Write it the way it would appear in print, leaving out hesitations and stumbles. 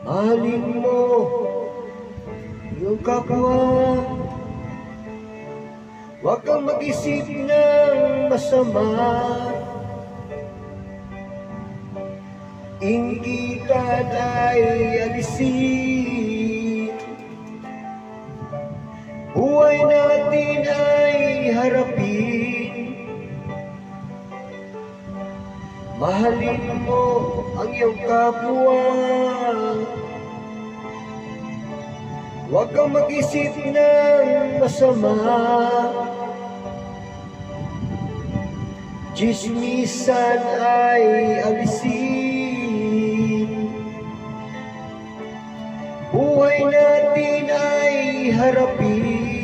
Mahalin mo iyong kapwa. Huwag kang mag-isip ng masama. Inggitan ay alisin. Buhay natin ay harapin. Mahalin mo ang iyong kapwa. Huwag kang mag-isip ng masama. Tsismisan ay alisin. Buhay natin ay harapin.